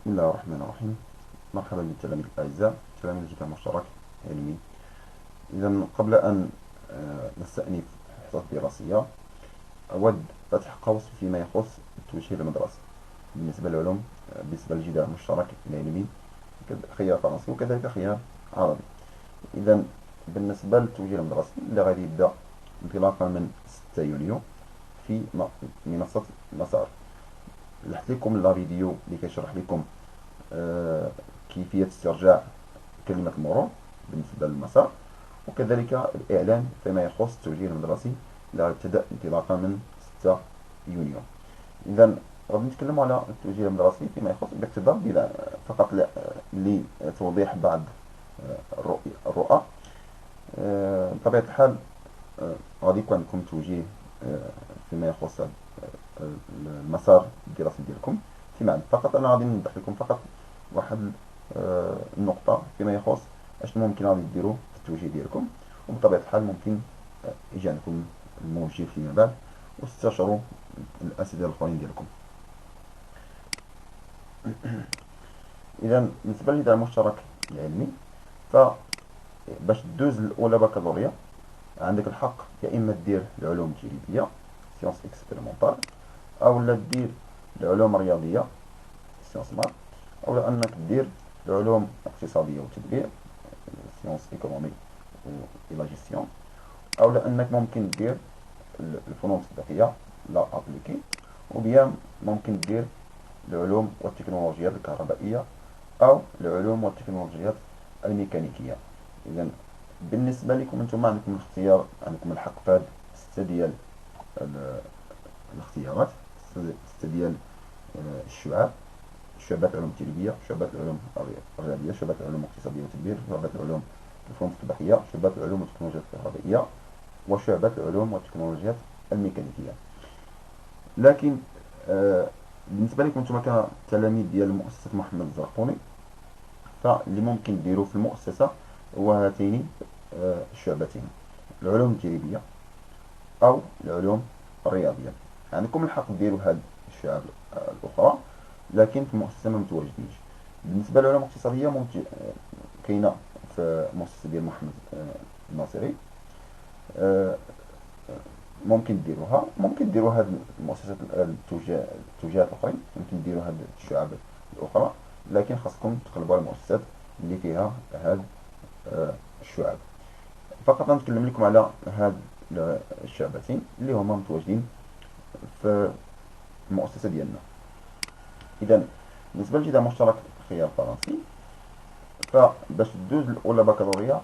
بسم الله الرحمن الرحيم. مرحبا بالتلاميذ الأعزاء، تلاميذ الذكاء المشترك علمي. إذا قبل أن نستأنف الحصص الدراسية، أود فتح قوس فيما يخص التوجيه المدرسي بالنسبة للعلوم، بالنسبة للجدار المشترك العلمي خيار فرنسي وكذلك خيار عربي. إذا بالنسبة للتوجيه المدرسي اللي غادي يبدأ انطلاقا من 6 يونيو في منصة مسار. لحت لكم لا فيديو اللي كيشرح لكم كيفية استرجاع كلمة المرور بالنسبة للمسار، وكذلك الإعلان فيما يخص التوجيه المدرسي اللي غيبتدأ انطلاقا من 6 يونيو. إذا غادي نتكلموا على التوجيه المدرسي فيما يخص باقتضاب فقط لتوضيح بعض الرؤى. بطبيعة الحال غادي يكون عندكم توجيه فيما يخص المسار الدراسي ديالكم فيما عند. فقط أنا غادي نوضح لكم فقط واحد النقطة فيما يخص اشنو ممكن غادي ديروا في التوجيه ديالكم، وبطبيعة الحال ممكن يجي عندكم الموجه فيما بعد واستشروا الأساتذة الآخرين ديالكم. إذا بالنسبة للإذاعة المشترك العلمي، فباش دوز الأولى بكالوريا عندك الحق يا إما دير العلوم التجريبية سيونس اكسبيريمونتال، أو لا دير العلوم الرياضية سيونس مات، أو أنك دير العلوم الاقتصادية والتدبير سيونس ايكونومي و لا جيستيون، أو أنك ممكن دير الفنون التطبيقية لا أبليكي، وبيان ممكن دير العلوم والتكنولوجيات الكهربائية أو العلوم والتكنولوجيات الميكانيكية. إذا بالنسبة لكم أنتم عندكم الاختيار، عندكم الحق في هاد 6 ديال الاختيارات، 6 ديال الشعاب: شعبات العلوم التجريبية، شعبات العلوم الرياضية، شعبات العلوم الاقتصادية والتدبير، شعبات العلوم الفنون التطبيقية، شعبات العلوم والتكنولوجيات الكهربائية، وشعبات العلوم والتكنولوجيات الميكانيكية. لكن بالنسبة لكم انتم كتلاميذ ديال مؤسسة محمد الزرقوني، فاللي ممكن ديروا في المؤسسة هو هاتين الشعبتين: العلوم التجريبية أو العلوم الرياضية. عندكم الحق ديروا هاد الشعب الأخرى، لكن في المؤسسة ما متواجدينش. بالنسبة للعلوم الاقتصادية ممكن كاينة في المؤسسة ديال محمد الناصري، ممكن ديروها. ممكن ديروا هاد المؤسسات التوجيهات الأخرين، ممكن ديروا هاد الشعب الأخرى، لكن خاصكم تقلبوا على المؤسسات اللي فيها هاد الشعب. فقط نتكلم لكم على هاد الشعبتين اللي هما متواجدين في المؤسسة ديالنا. إذا بالنسبة للجدار المشترك خيار فرنسي، فباش دوز الأولى بكالوريا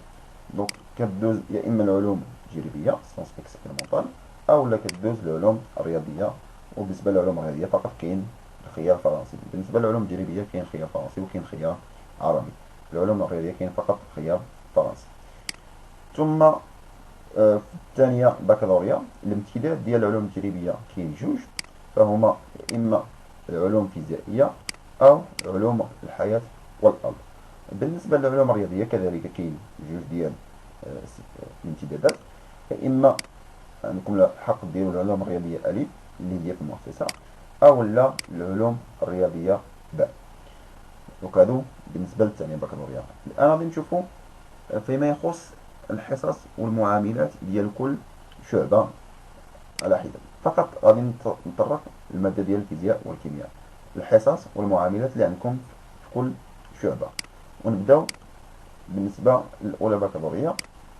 دونك كدوز يا إما العلوم التجريبية سيونس اكسبيريمونتال، أو لا كدوز العلوم الرياضية. وبالنسبة للعلوم الرياضية فقط كاين الخيار الفرنسي. بالنسبة للعلوم التجريبية كاين خيار فرنسي وكاين خيار عربي. العلوم الرياضية كاين فقط خيار فرنسي. ثم في الثانية بكالوريا الامتداد ديال العلوم التجريبية كاين جوج، فهما إما العلوم الفيزيائية أو علوم الحياة والأرض. بالنسبة للعلوم الرياضية كذلك كاين جوج ديال الامتدادات، فإما عندكم الحق ديالوا العلوم الرياضية ألف اللي هي في المؤسسة، أو لا العلوم الرياضية باء. دونك هادو بالنسبة للثانية بكالوريا. الآن غادي نشوفو فيما يخص الحصص والمعاملات ديال كل شعبة على حدة. فقط غادي نتطرق للمادة ديال الفيزياء والكيمياء، الحصص والمعاملات اللي عندكم في كل شعبة. ونبداو بالنسبة للأولى بكالوريا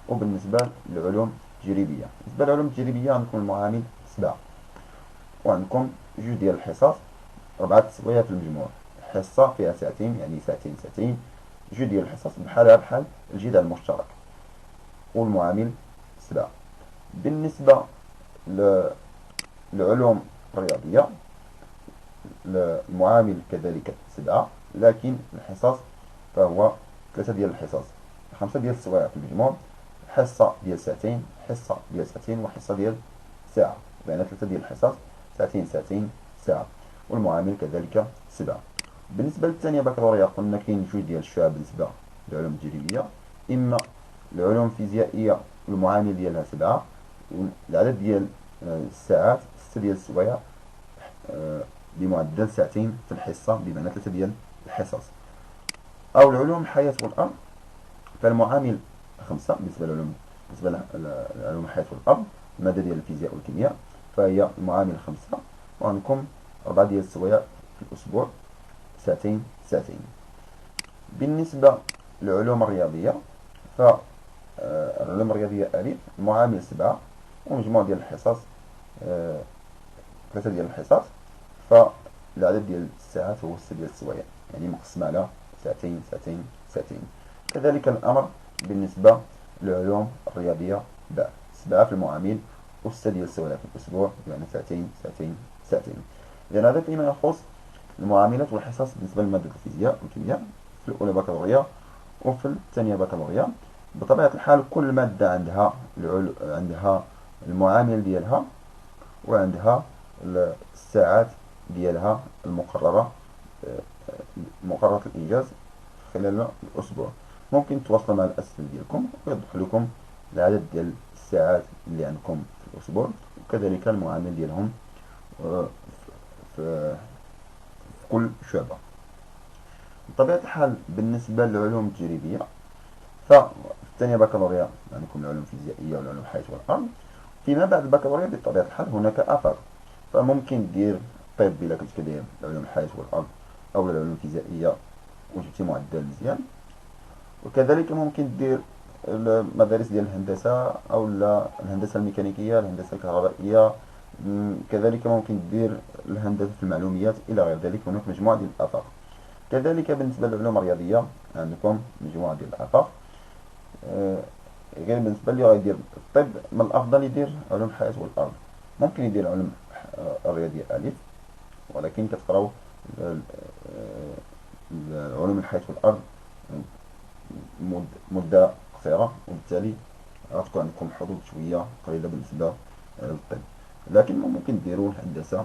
وبالنسبة للعلوم التجريبية. بالنسبة للعلوم التجريبية عندكم المعامل 7، وعندكم جوج ديال الحصص 4 سوايع في المجموع. حصة فيها ساعتين، يعني ساعتين ساعتين. جوج ديال الحصص بحالها بحال الجدال المشترك، والمعامل 7. بالنسبة للعلوم الرياضية المعامل كذلك 7، لكن الحصص فهو 3 ديال الحصص، 5 ديال السوايع في المجموع. حصة ديال ساعتين، حصة ديال ساعتين، وحصة ديال ساعة، يعني 3 ديال الحصص، ساعتين ساعتين ساعة، والمعامل كذلك 7. بالنسبة للثانية بكالوريا قلنا كاين جوج ديال الشعب بالنسبة للعلوم التجريبية: إما العلوم الفيزيائية والمعامل ديالها 7، والعدد ديال الساعات 6 ديال السوايع بمعدل ساعتين في الحصة، بمعنى 3 ديال الحصص. أو العلوم الحياة والأرض، فالمعامل 5 بالنسبة للعلوم، بالنسبة لعلوم الحياة والأرض، المادة ديال الفيزياء والكيمياء، فهي المعامل 5، وعندكم 4 ديال السوايع في الأسبوع، ساعتين ساعتين. بالنسبة للعلوم الرياضية، فالعلوم الرياضية ألف المعامل 7، ومجموع ديال الحصص 3 ديال الحصص، فالعدد ديال الساعات هو 6 ديال السوايع، يعني مقسم على ساعتين ساعتين ساعتين. كذلك الأمر بالنسبة للعلوم الرياضية باء، 7 في المعامل و6 ديال السوايع في الأسبوع، يعني ساعتين ساعتين ساعتين. إذن هذا فيما يخص المعاملات والحصص بالنسبة لمادة الفيزياء والكيمياء في الأولى بكالوريا وفي الثانية بكالوريا. بطبيعة الحال كل مادة عندها المعامل ديالها، وعندها الساعات ديالها المقررة، مقررة الإنجاز خلال الأسبوع. ممكن تواصلوا مع الأساتذة ديالكم ويوضح لكم العدد ديال الساعات اللي عندكم في الأسبوع، وكذلك المعامل ديالهم في كل شعبة. بطبيعة الحال بالنسبة للعلوم التجريبية، ففي الثانية بكالوريا عندكم العلوم الفيزيائية والعلوم الحياة والأرض. فيما بعد البكالوريا بطبيعة الحال هناك آفاق، فممكن دير طب إلا كنت كدير العلوم الحياة والأرض أو العلوم الفيزيائية وجبتي معدل مزيان. وكذلك ممكن دير المدارس ديال الهندسة أو الهندسة الميكانيكية، الهندسة الكهربائية، كذلك ممكن دير الهندسة في المعلوميات إلى غير ذلك. هناك مجموعة ديال الآفاق. كذلك بالنسبة للعلوم الرياضية عندكم مجموعة ديال الآفاق. غير بالنسبة اللي غيدير الطب من الأفضل يدير علوم الحياة والأرض. ممكن يدير علوم الرياضية ألف، ولكن كتقراو علوم الحياة والأرض مدة قصيرة، وبالتالي غتكون عندكم حظوظ شوية قليلة بالنسبة للطب. لكن ممكن ديروا الهندسة،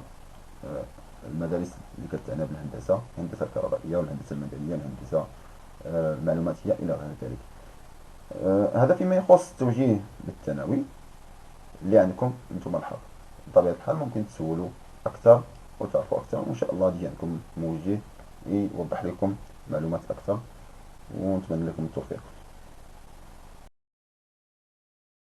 المدارس اللي كتعنى بالهندسة، الهندسة الكهربائية والهندسة المدنية والهندسة المعلوماتية إلى غير ذلك. هذا فيما يخص التوجيه بالثانوي اللي عندكم انتم الحظ. بطبيعة الحال ممكن تسولوا أكثر وتعرفوا أكثر، وإن شاء الله يجي عندكم موجه يوضح لكم معلومات أكثر، ونتمنى لكم التوفيق.